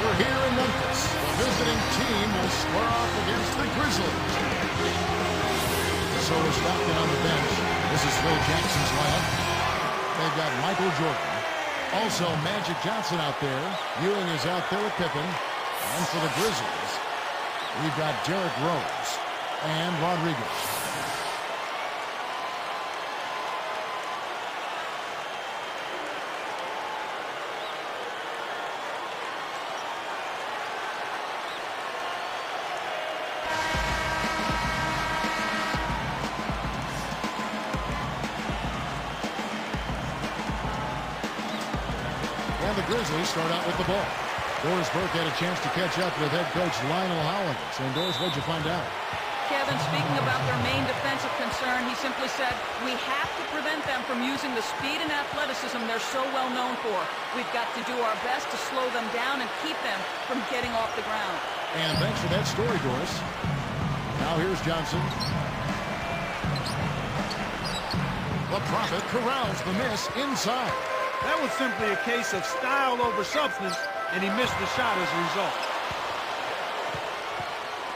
We're here in Memphis. The visiting team will square off against the Grizzlies. So is Stockton on the bench. This is Phil Jackson's lineup. They've got Michael Jordan. Also Magic Johnson out there. Ewing is out there with Pippen. And for the Grizzlies, we've got Derrick Rose and Rodriguez. And the Grizzlies start out with the ball. Doris Burke had a chance to catch up with head coach Lionel Hollins. And Doris, what'd you find out? Kevin, speaking about their main defensive concern, he simply said, we have to prevent them from using the speed and athleticism they're so well known for. We've got to do our best to slow them down and keep them from getting off the ground. And thanks for that story, Doris. Now here's Johnson. The Prophet corrals the miss inside. That was simply a case of style over substance, and he missed the shot as a result.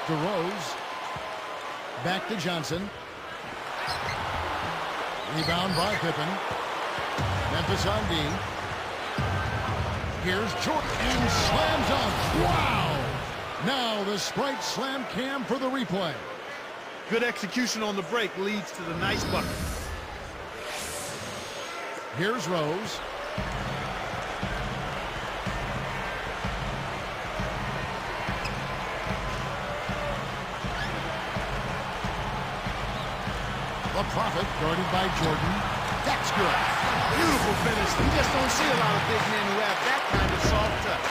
DeRose. Back to Johnson. Rebound by Pippen. Memphis on D. Here's Jordan and slam dunk. Wow! Now the Sprite slam cam for the replay. Good execution on the break leads to the nice bucket. Here's Rose. The Prophet guarded by Jordan. That's good. Beautiful finish. You just don't see a lot of big men who have that kind of soft touch.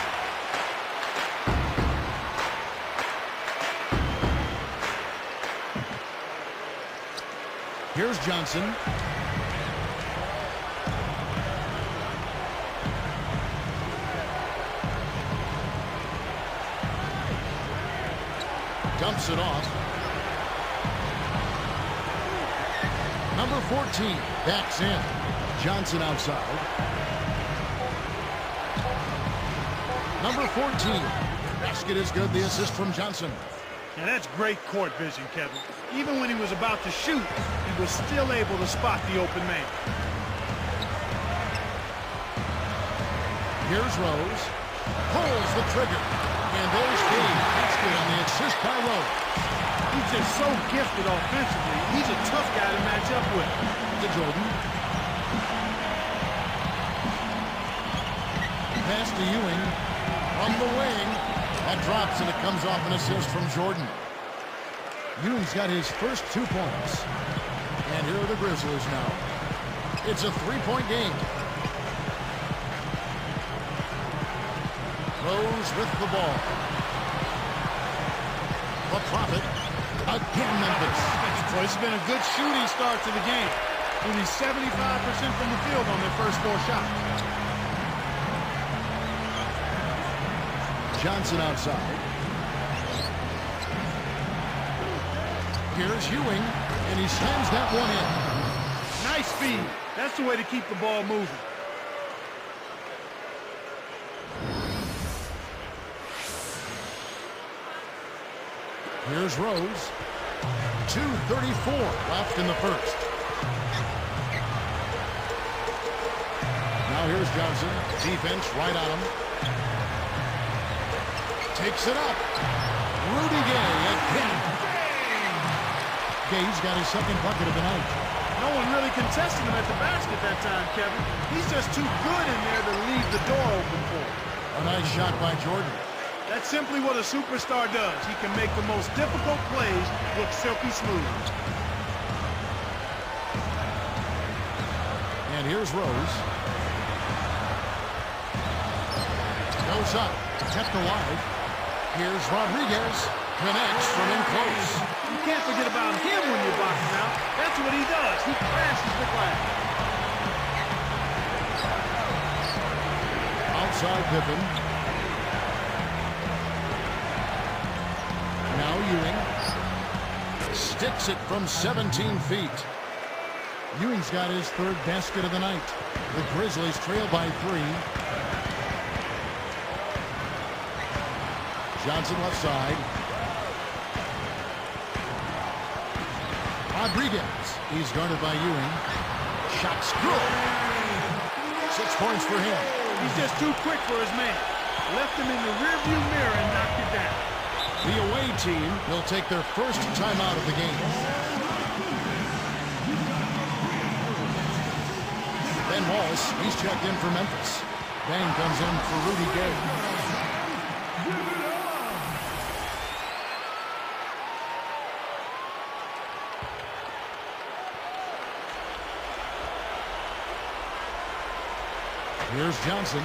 Here's Johnson. Dumps it off. Number 14 backs in. Johnson outside. Number 14. Basket is good. The assist from Johnson. Now that's great court vision, Kevin. Even when he was about to shoot, he was still able to spot the open man. Here's Rose. Pulls the trigger. And there's Cade. That's good on the assist by Rose. He's just so gifted offensively. He's a tough guy to match up with. To Jordan. Pass to Ewing. From the wing. That drops and it comes off an assist from Jordan. Ewing's got his first 2 points. And here are the Grizzlies now. It's a 3-point game. Rose with the ball. The Prophet. Again, Memphis. Well, it's been a good shooting start to the game. Only 75% from the field on their first 4 shots. Johnson outside. Here's Ewing, and he slams that one in. Nice speed. That's the way to keep the ball moving. Here's Rose. 2:34 left in the first. Now here's Johnson. Defense right on him. Takes it up. Rudy Gay again. Gay's got his second bucket of the night. No one really contested him at the basket that time, Kevin. He's just too good in there to leave the door open for him. A nice shot by Jordan. That's simply what a superstar does. He can make the most difficult plays look silky smooth. And here's Rose. Goes up. Kept alive. Here's Rodriguez. Connects from in close. You can't forget about him when you're boxing out. That's what he does. He crashes the glass. Outside Pippen. Now Ewing. Sticks it from 17 feet. Ewing's got his third basket of the night. The Grizzlies trail by 3. Johnson left side. Rodriguez. He's guarded by Ewing. Shot's good. 6 points for him. He's just too quick for his man. Left him in the rearview mirror and knocked it down. The away team will take their first timeout of the game. Ben Wallace, he's checked in for Memphis. Bang comes in for Rudy Gay. Here's Johnson.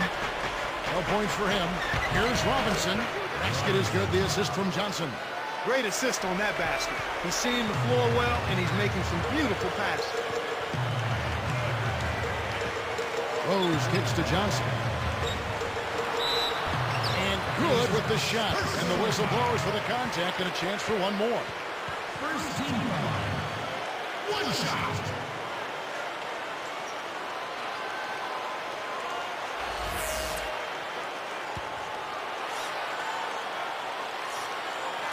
12 points for him. Here's Robinson. Basket is good. The assist from Johnson. Great assist on that basket. He's seeing the floor well, and he's making some beautiful passes. Rose kicks to Johnson. And good with the shot. And the whistle blows for the contact and a chance for one more. First team foul. One shot.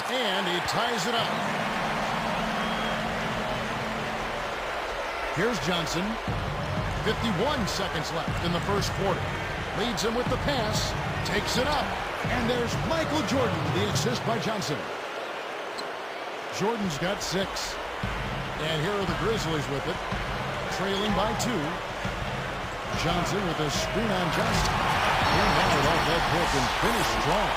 And he ties it up. Here's Johnson. 51 seconds left in the first quarter. Leads him with the pass. Takes it up. And there's Michael Jordan, the assist by Johnson. Jordan's got 6. And here are the Grizzlies with it. Trailing by 2. Johnson with a screen on Johnson. He handled off that pick and finished strong.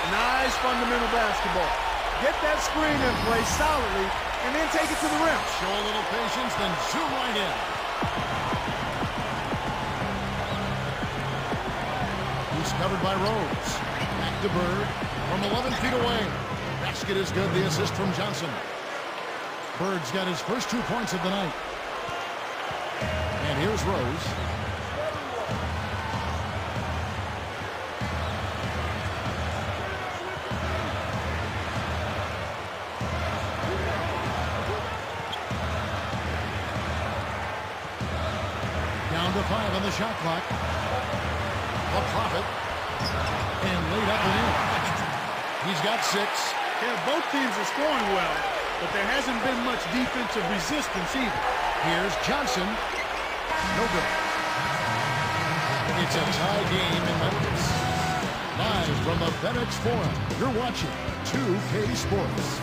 Nice fundamental basketball. Get that screen and play solidly, and then take it to the rim. Show a little patience, then zoom right in. He's covered by Rose. Back to Bird from 11 feet away. Basket is good. The assist from Johnson. Bird's got his first 2 points of the night. And here's Rose. Down to 5 on the shot clock. A profit. And laid up and in. He's got 6. Yeah, both teams are scoring well, but there hasn't been much defensive resistance either. Here's Johnson. No good. It's a tie game in Memphis. Live from the FedEx Forum, you're watching 2K Sports.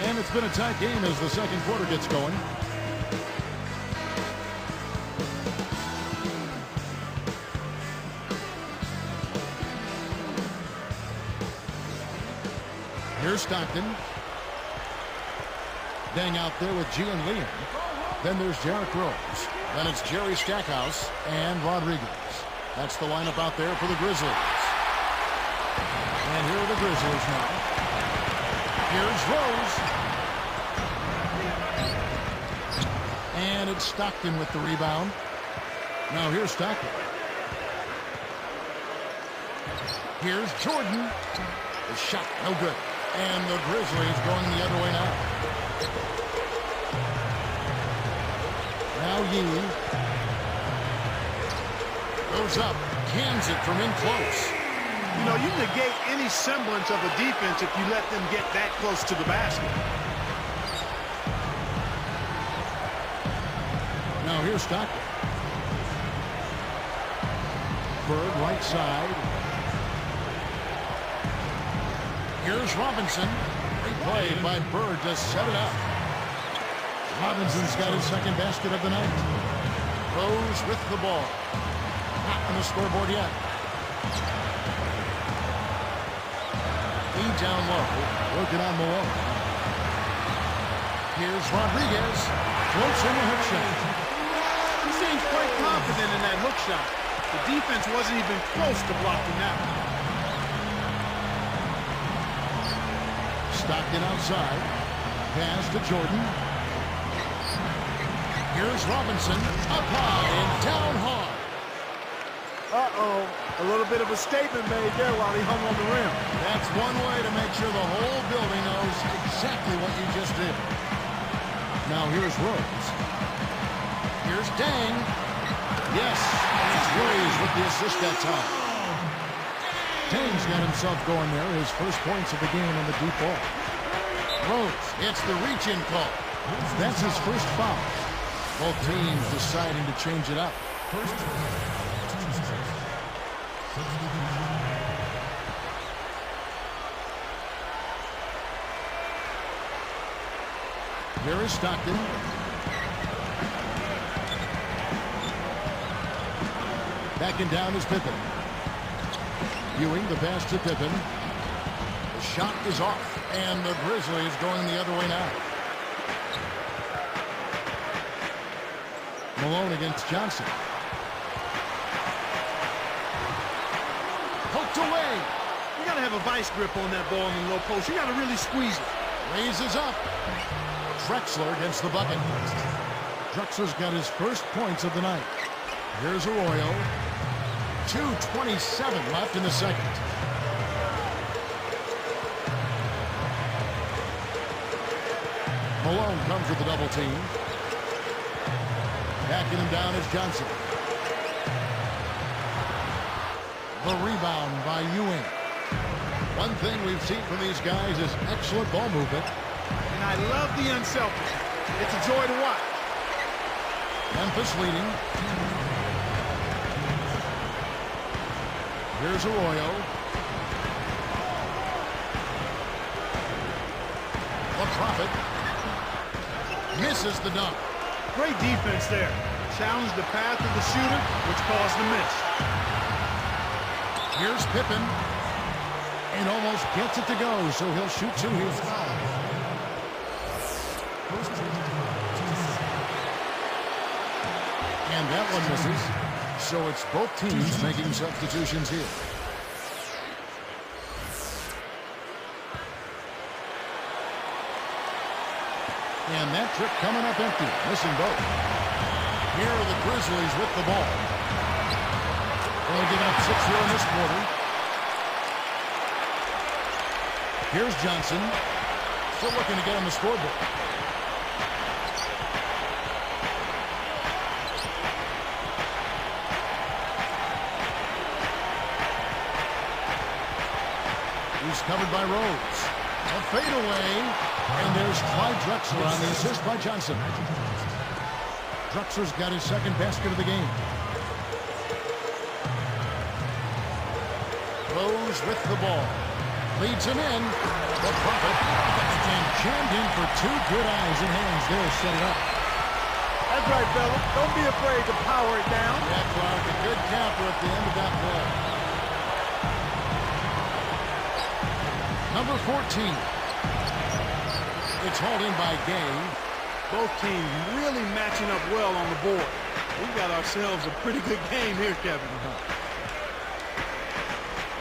And it's been a tight game as the second quarter gets going. Here's Stockton. Dang out there with G and Liam. Then there's Derrick Rose. Then it's Jerry Stackhouse and Rodriguez. That's the lineup out there for the Grizzlies. And here are the Grizzlies now. Here's Rose. And it's Stockton with the rebound. Now here's Stockton. Here's Jordan. The shot, no good. And the Grizzlies going the other way now. Now Yee goes up, cans it from in close. You know, you negate any semblance of a defense if you let them get that close to the basket. Now here's Stockton. Bird right side. Here's Robinson. Great play by Bird to set it up. Robinson's got his second basket of the night. Rose with the ball. Not on the scoreboard yet. He down low. Working on Malone. Here's Rodriguez. Floats in the hook shot. He seems quite confident in that hook shot. The defense wasn't even close to blocking that one. Stockton outside. Pass to Jordan. Here's Robinson. Up high and down hard. Uh-oh. A little bit of a statement made there while he hung on the rim. That's one way to make sure the whole building knows exactly what you just did. Now here's Rhodes. Here's Dang. Yes, and it's Rhodes with the assist that time. Dang's got himself going there. His first points of the game on the deep ball. Rhodes, it's the reach-in call. That's his first foul. Both teams deciding to change it up. Here is Stockton. Backing down is Pippen. Ewing, the pass to Pippen. The shot is off, and the Grizzlies going the other way now. Malone against Johnson. Poked away. You got to have a vice grip on that ball in the low post. You got to really squeeze it. Raises up. Drexler against the bucket. Drexler's got his first points of the night. Here's Arroyo. 2:27 left in the second. Malone comes with the double team. Backing him down is Johnson. The rebound by Ewing. One thing we've seen from these guys is excellent ball movement. And I love the unselfishness. It's a joy to watch. Memphis leading. Here's Arroyo. The Prophet. Misses the dunk. Great defense there. Challenged the path of the shooter, which caused the miss. Here's Pippen. And almost gets it to go, so he'll shoot two here. And that one misses. So it's both teams making substitutions here. And that trick coming up empty, missing both. Here are the Grizzlies with the ball. Only giving up 6 here in this quarter. Here's Johnson. Still looking to get on the scoreboard. He's covered by Rhodes. A fadeaway. And there's Clyde Drexler on the assist by Johnson. Drexler's got his second basket of the game. Rose with the ball. Leads him in. The Prophet. And jammed in for two good eyes and hands there. Set it up. That's right, fella. Don't be afraid to power it down. Yeah, Clark. A good counter at the end of that play. Number 14. It's hauled in by Gay. Both teams really matching up well on the board. We got ourselves a pretty good game here, Kevin.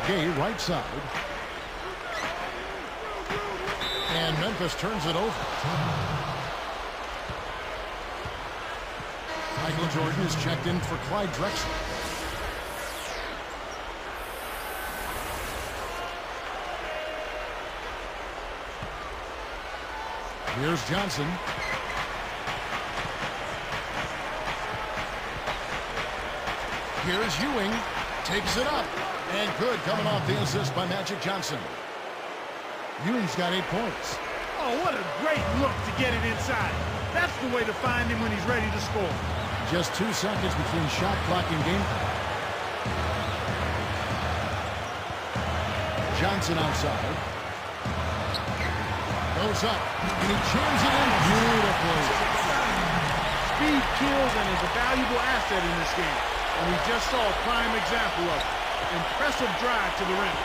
Gay right side. And Memphis turns it over. Michael Jordan is checked in for Clyde Drexler. Here's Johnson. Here's Ewing. Takes it up. And good coming off the assist by Magic Johnson. Ewing's got 8 points. Oh, what a great look to get it inside. That's the way to find him when he's ready to score. Just 2 seconds between shot clock and game clock. Johnson outside. Goes up, and he jams it in beautifully. Speed kills and is a valuable asset in this game. And we just saw a prime example of it. Impressive drive to the rim.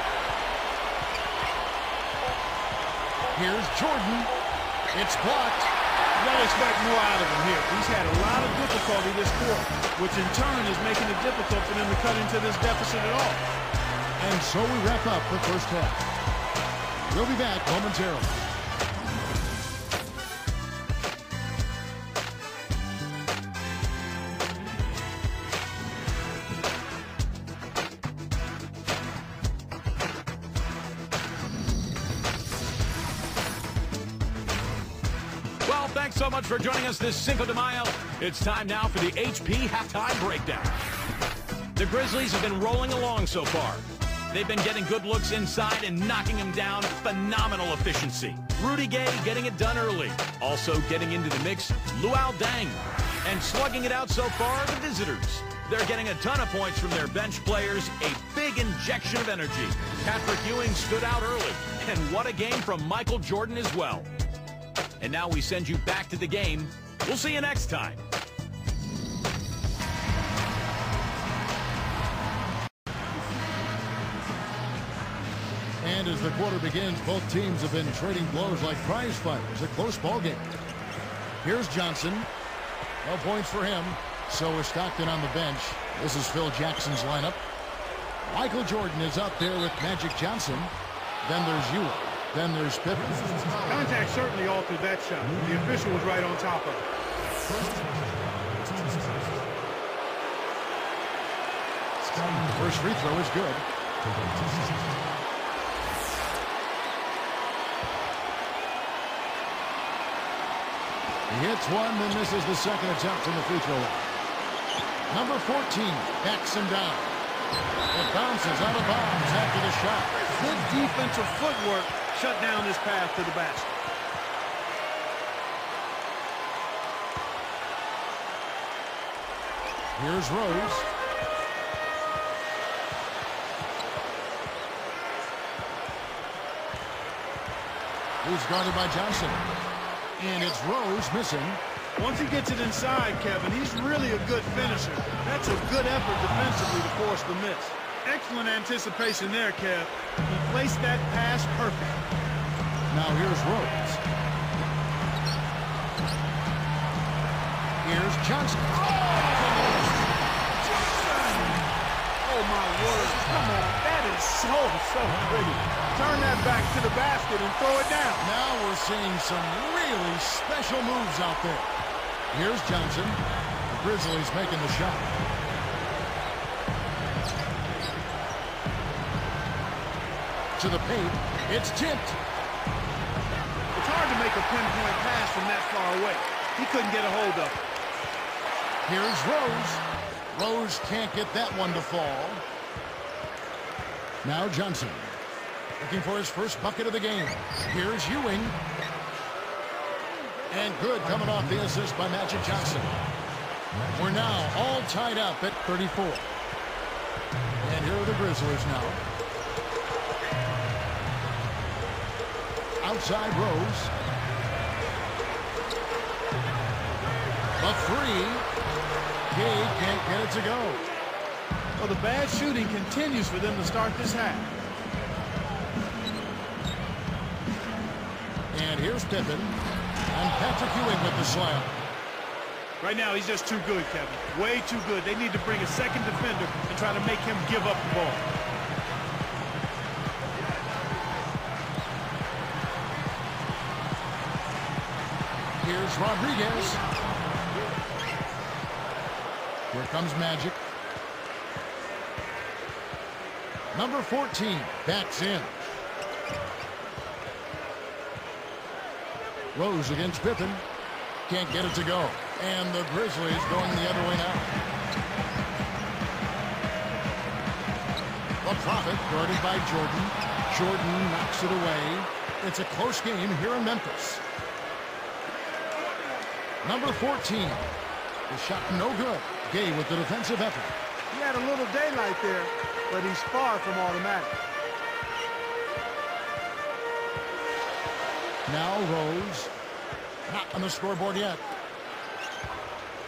Here's Jordan. It's blocked. You gotta expect more out of him here. He's had a lot of difficulty this quarter, which in turn is making it difficult for them to cut into this deficit at all. And so we wrap up the first half. We'll be back momentarily. Thanks so much for joining us this Cinco de Mayo. It's time now for the HP Halftime Breakdown. The Grizzlies have been rolling along so far. They've been getting good looks inside and knocking them down. Phenomenal efficiency. Rudy Gay getting it done early. Also getting into the mix, Luol Deng. And slugging it out so far are the visitors. They're getting a ton of points from their bench players, a big injection of energy. Patrick Ewing stood out early. And what a game from Michael Jordan as well. And now we send you back to the game. We'll see you next time. And as the quarter begins, both teams have been trading blows like prize fighters. A close ball game. Here's Johnson. No points for him. So is Stockton on the bench. This is Phil Jackson's lineup. Michael Jordan is out there with Magic Johnson. Then there's Ewing. Then there's Pippen. Contact certainly altered that shot. The official was right on top of it. The first free throw is good. He hits one, then misses the second attempt from the free throw line. Number 14 backs him down. It bounces out of bounds after the shot. Good defensive footwork shut down his path to the basket. Here's Rose. He's guarded by Johnson. And it's Rose missing. Once he gets it inside, Kevin, he's really a good finisher. That's a good effort defensively to force the miss. Excellent anticipation there, Kev. He placed that pass perfect. Now here's Rose. Here's Johnson. Oh, my word. Come on. That is so pretty. Turn that back to the basket and throw it down. Now we're seeing some really special moves out there. Here's Johnson. The Grizzlies making the shot. To the paint. It's tipped. It's hard to make a pinpoint pass from that far away. He couldn't get a hold of it. Here's Rose. Rose can't get that one to fall. Now Johnson. Looking for his first bucket of the game. Here's Ewing. And good coming off the assist by Magic Johnson. We're now all tied up at 34. And here are the Grizzlies now. Outside Rose. A three. Gay can't get it to go. Well, the bad shooting continues for them to start this half. And here's Pippen. And Patrick Ewing with the slam. Right now, he's just too good, Kevin. Way too good. They need to bring a second defender and try to make him give up the ball. Here's Rodriguez. Here comes Magic. Number 14 backs in. Rose against Pippen. Can't get it to go. And the Grizzlies going the other way now. The Prophet guarded by Jordan. Jordan knocks it away. It's a close game here in Memphis. Number 14. The shot no good. Gay with the defensive effort. He had a little daylight there, but he's far from automatic. Now Rose. Not on the scoreboard yet.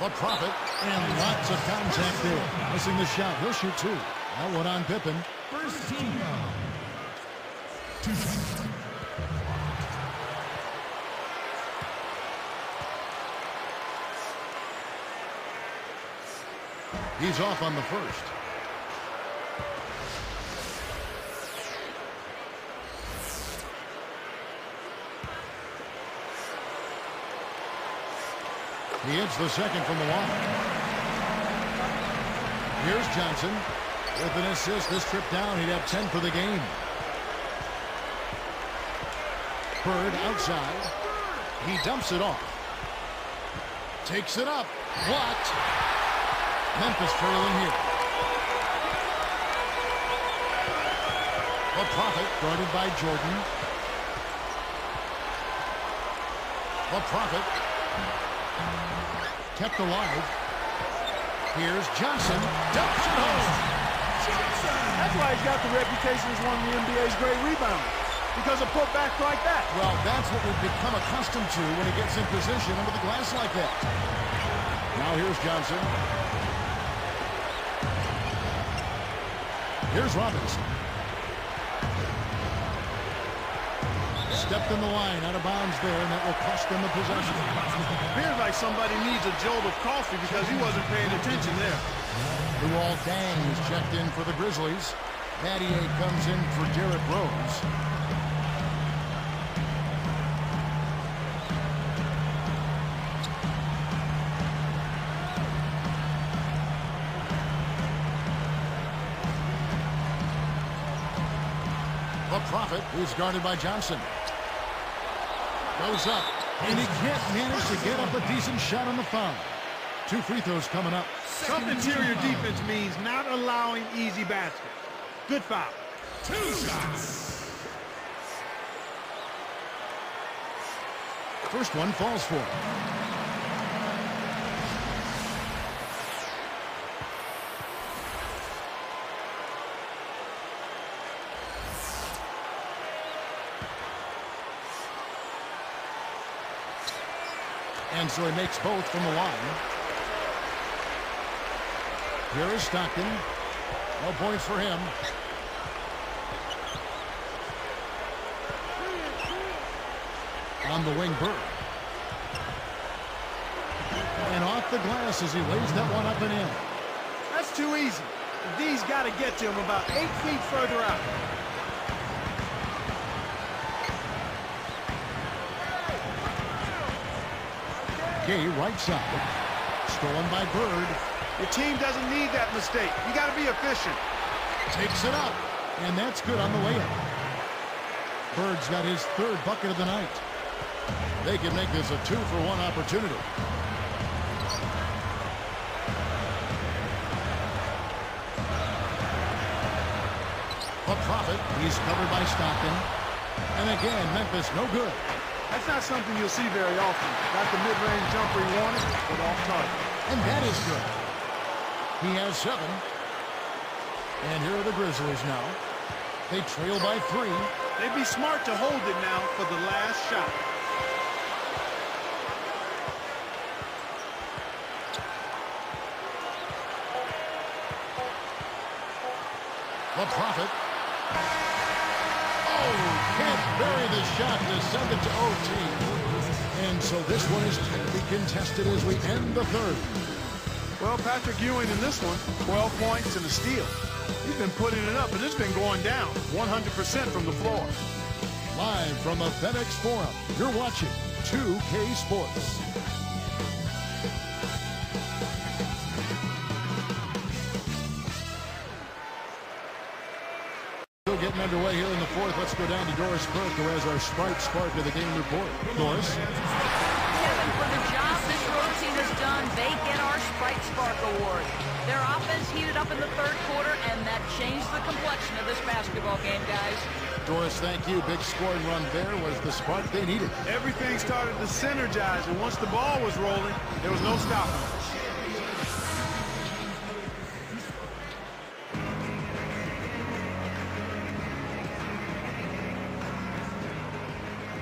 The Prophet. And lots of contact there. Missing the shot. He'll shoot two. Now one on Pippen. First team foul. 2 shots. He's off on the first. He hits the second from the line. Here's Johnson. With an assist this trip down, he'd have 10 for the game. Bird outside. He dumps it off. Takes it up. Blocked. Memphis trailing here. The Prophet guarded by Jordan. The Prophet kept alive. Here's Johnson. Dumps it home. That's why he's got the reputation as one of the NBA's great rebounders. Because of putbacks like that. Well, that's what we've become accustomed to when he gets in position under the glass like that. Now here's Johnson. Here's Robinson. Stepped in the line, out of bounds there, and that will cost them the possession. Appears like somebody needs a jolt of coffee because he wasn't paying attention there. Luol Deng is checked in for the Grizzlies. Battier comes in for Derrick Rose. The Prophet is guarded by Johnson. Goes up, and he can't manage to get up a decent shot on the foul. 2 free throws coming up. Tough interior defense means not allowing easy baskets. Good foul. 2 shots. First one falls for him. And so he makes both from the line. Here is Stockton. No points for him. On the wing, Bird. And off the glass as he lays that one up and in. That's too easy. D's got to get to him about 8 feet further out. Gay right side. Stolen by Bird. Your team doesn't need that mistake. You got to be efficient. Takes it up. And that's good on the layup. Bird's got his 3rd bucket of the night. They can make this a 2-for-1 opportunity. The Prophet, he's covered by Stockton. And again, Memphis no good. That's not something you'll see very often. Got the mid-range jumper he wanted, but off target. And that is good. He has 7. And here are the Grizzlies now. They trail by 3. They'd be smart to hold it now for the last shot. The Prophet. Oh, can't bury the shot to send it to OT. And so this one is tightly contested as we end the 3rd. Well, Patrick Ewing in this one, 12 points and a steal. He's been putting it up, but it's been going down 100% from the floor. Live from the FedEx Forum, you're watching 2K Sports. Still getting underway here in the 4th. Let's go down to Doris Burke, who has our Sprite Spark of the game report. Doris? Kevin, for the job this road team has done, they get our Sprite Spark Award. Their offense heated up in the 3rd quarter, and that changed the complexion of this basketball game, guys. Doris, thank you. Big scoring run there was the spark they needed. Everything started to synergize, and once the ball was rolling, there was no stopping it.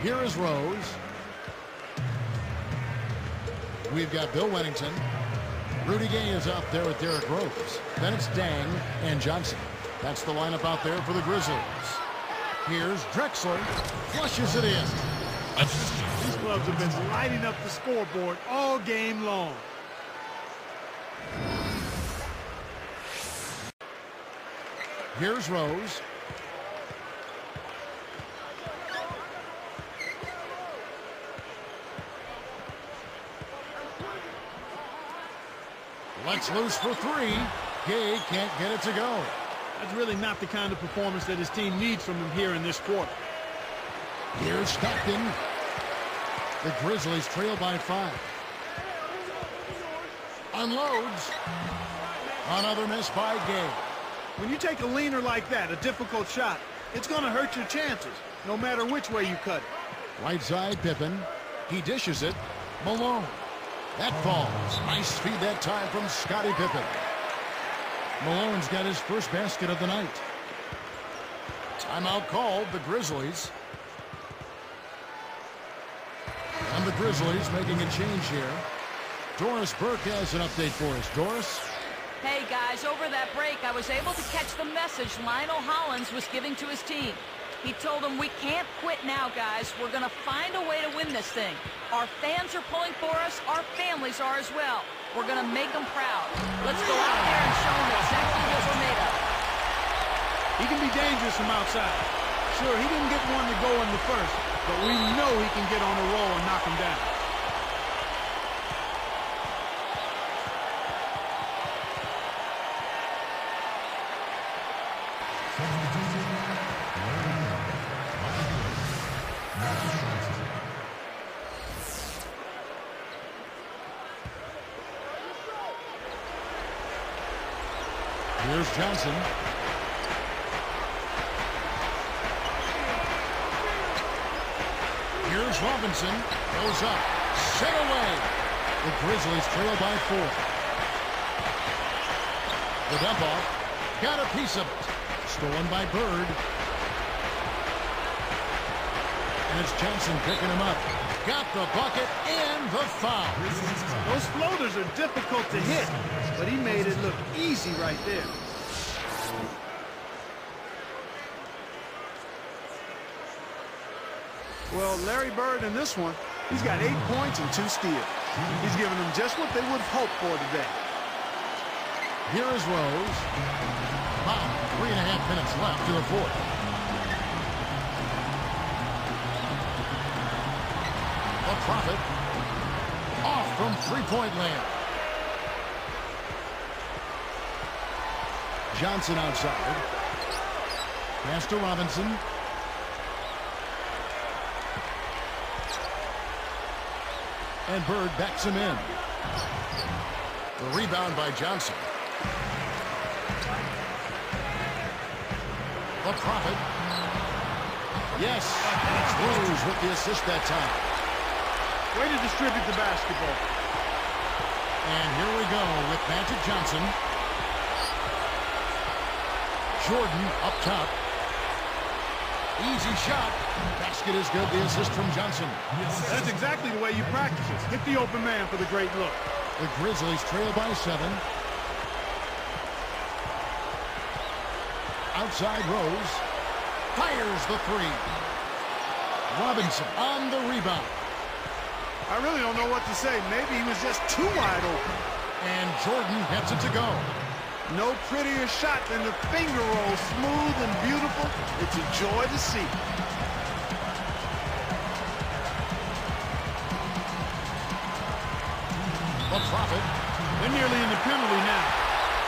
Here is Rose. We've got Bill Wennington. Rudy Gay is out there with Derrick Rose. Then it's Deng and Johnson. That's the lineup out there for the Grizzlies. Here's Drexler. Flushes it in. These clubs have been lighting up the scoreboard all game long. Here's Rose. Let's loose for 3. Gay can't get it to go. That's really not the kind of performance that his team needs from him here in this quarter. Here's Stockton. The Grizzlies trail by 5. Unloads. Another miss by Gay. When you take a leaner like that, a difficult shot, it's going to hurt your chances, no matter which way you cut it. Right side, Pippen. He dishes it. Malone. That falls. Nice feed that time from Scottie Pippen. Malone's got his first basket of the night. Timeout called, the Grizzlies. And the Grizzlies making a change here. Doris Burke has an update for us. Doris? Hey, guys, over that break, I was able to catch the message Lionel Hollins was giving to his team. He told them, we can't quit now, guys. We're going to find a way to win this thing. Our fans are pulling for us. Our families are as well. We're going to make them proud. Let's go out there and show them exactly what we're made of. He can be dangerous from outside. Sure, he didn't get one to go in the first, but we know he can get on a roll and knock him down. Here's Johnson. Here's Robinson. Goes up. Set away. The Grizzlies trail by 4. The dump off. Got a piece of it. Stolen by Bird. And it's Johnson picking him up. Got the bucket and the foul. Those floaters are difficult to hit, but he made it look easy right there. Well, Larry Bird in this one, he's got 8 points and 2 steals. He's giving them just what they would have hoped for today. Here is Rose. About 3.5 minutes left in the fourth. The Prophet off from three-point land. Johnson outside. Pass to Robinson. And Bird backs him in. The rebound by Johnson. The Prophet. Yes, it's Rose with the assist that time. Way to distribute the basketball. And here we go with Magic Johnson. Jordan up top. Easy shot. Basket is good. The assist from Johnson. That's exactly the way you practice it. Hit the open man for the great look. The Grizzlies trail by 7. Outside Rose. Fires the 3. Robinson on the rebound. I really don't know what to say. Maybe he was just too wide open. And Jordan gets it to go. No prettier shot than the finger roll. Smooth and beautiful. It's a joy to see. The Prophet. They're nearly in the penalty now.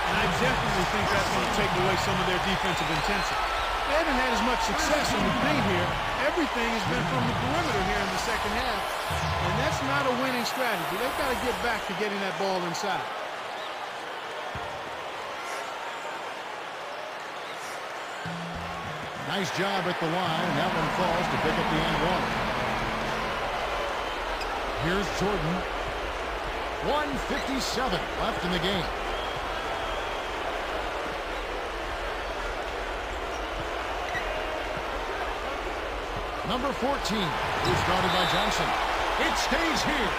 And I definitely think that's going to take away some of their defensive intensity. They haven't had as much success in the paint here. Everything has been from the perimeter here in the second half. And that's not a winning strategy. They've got to get back to getting that ball inside. Nice job at the line. That one falls to pick up the end one. Here's Jordan. 1:57 left in the game. Number 14 is guarded by Johnson. It stays here.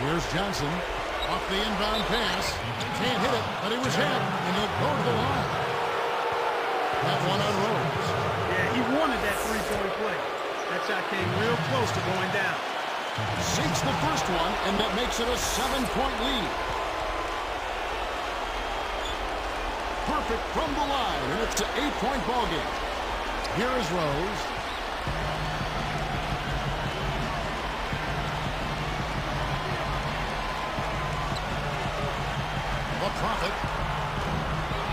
Here's Johnson off the inbound pass. Can't hit it, but he was hit, and he'll go to the line. That one on Rose. Yeah, he wanted that three-point play. That shot came real close to going down. Sinks the first one, and that makes it a 7-point lead. Perfect from the line, and it's an 8-point ball game. Here is Rose. The Prophet.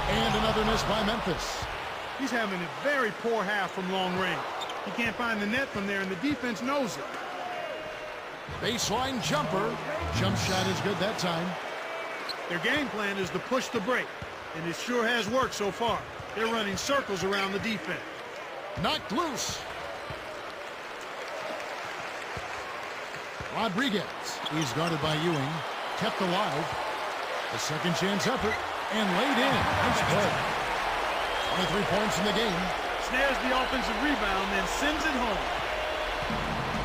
And another miss by Memphis. He's having a very poor half from long range. He can't find the net from there, and the defense knows it. Baseline jumper. Jump shot is good that time. Their game plan is to push the break, and it sure has worked so far. They're running circles around the defense. Knocked loose. Rodriguez. He's guarded by Ewing. Kept alive. A second chance effort. And laid in. Nice play. 23 points in the game. Snares the offensive rebound, then sends it home.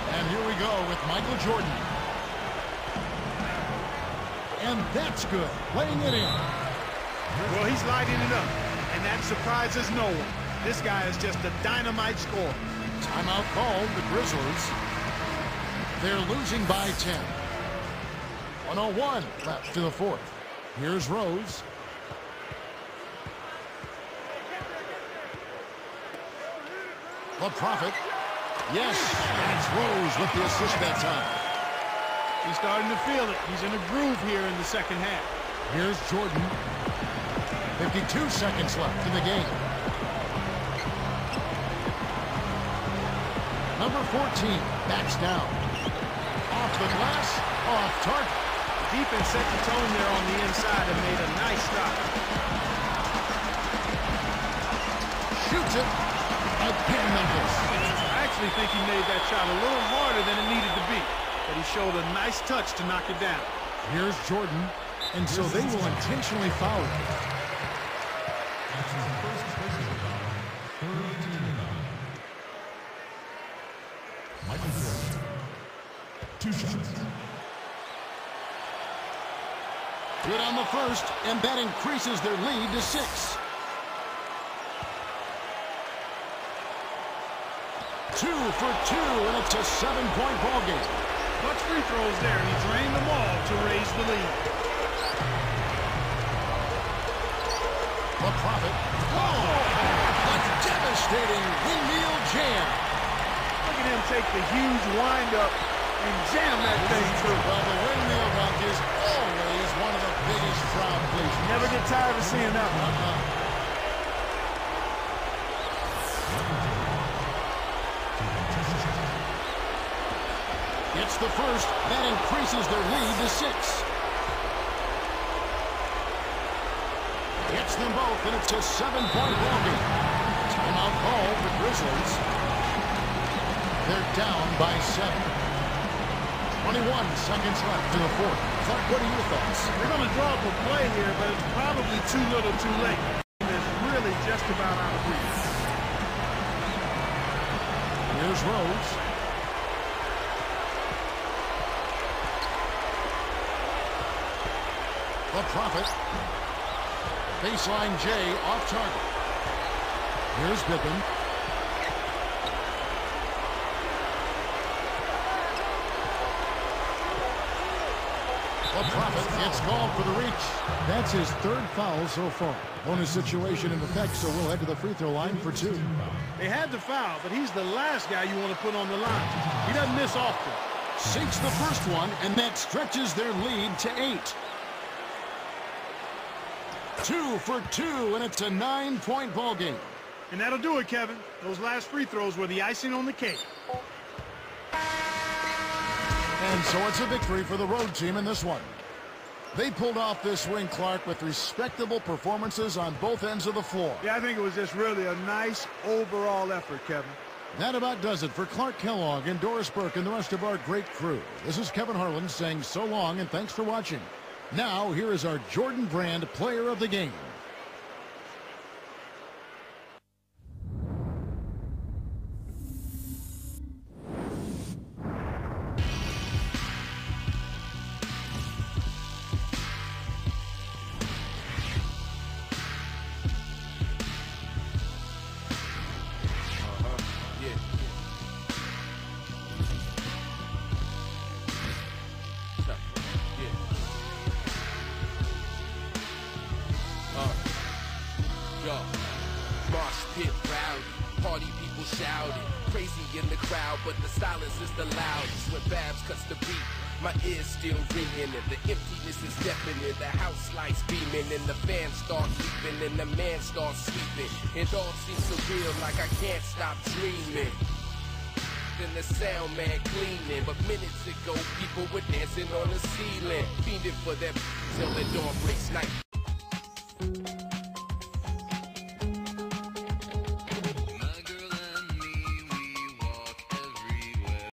And here we go with Michael Jordan. And that's good. Laying it in. Well, he's lighting it up, and that surprises no one. This guy is just a dynamite scorer. Timeout called, the Grizzlies. They're losing by 10. 1:01 left to the fourth. Here's Rose. The Prophet. Yes, and it's Rose with the assist that time. He's starting to feel it. He's in a groove here in the second half. Here's Jordan. 52 seconds left in the game. Number 14 backs down. Off the glass, off target. The defense set the tone there on the inside and made a nice stop. Shoots it. Again, Memphis. I actually think he made that shot a little harder than it needed to be, but he showed a nice touch to knock it down. Here's Jordan, and so they will intentionally foul him. Michael Jordan. 2 shots. Good on the first, and that increases their lead to 6. 2 for 2, and it's a 7-point ball game. Clutch free throws there, and he drained them all to raise the lead. The Prophet. Oh, a devastating windmill jam. Look at him take the huge windup and jam that thing through. Well, the windmill dunk is always one of the biggest crowd pleasers. Never get tired of seeing that one. It's the first. That increases their lead to 6. Gets them both, and it's a 7-point ball game. Timeout call for Grizzlies. They're down by 7. 21 seconds left in the fourth. Clark, what are your thoughts? They're going to draw up a play here, but it's probably too little too late. It's really just about out of reach. Here's Rose. The Prophet. Baseline J off target. Here's Pippen. The Prophet gets called for the reach. That's his 3rd foul so far. Bonus situation in effect, so we'll head to the free throw line for 2. They had the foul, but he's the last guy you want to put on the line. He doesn't miss often. Sinks the first one, and that stretches their lead to 8. 2 for 2, and it's a 9-point ball game. And that'll do it, Kevin. Those last free throws were the icing on the cake. And so it's a victory for the road team in this one. They pulled off this win, Clark, with respectable performances on both ends of the floor. Yeah, I think it was just really a nice overall effort, Kevin. That about does it for Clark Kellogg and Doris Burke and the rest of our great crew. This is Kevin Harlan saying so long and thanks for watching. Now, here is our Jordan Brand player of the game. But the silence is the loudest when Babs cuts the beat. My ears still ringing and the emptiness is deafening. The house lights beaming and the fan starts leaping and the man starts sweeping. It all seems surreal, like I can't stop dreaming. and the sound man cleaning. But minutes ago, people were dancing on the ceiling, fiending for that till the dawn breaks night.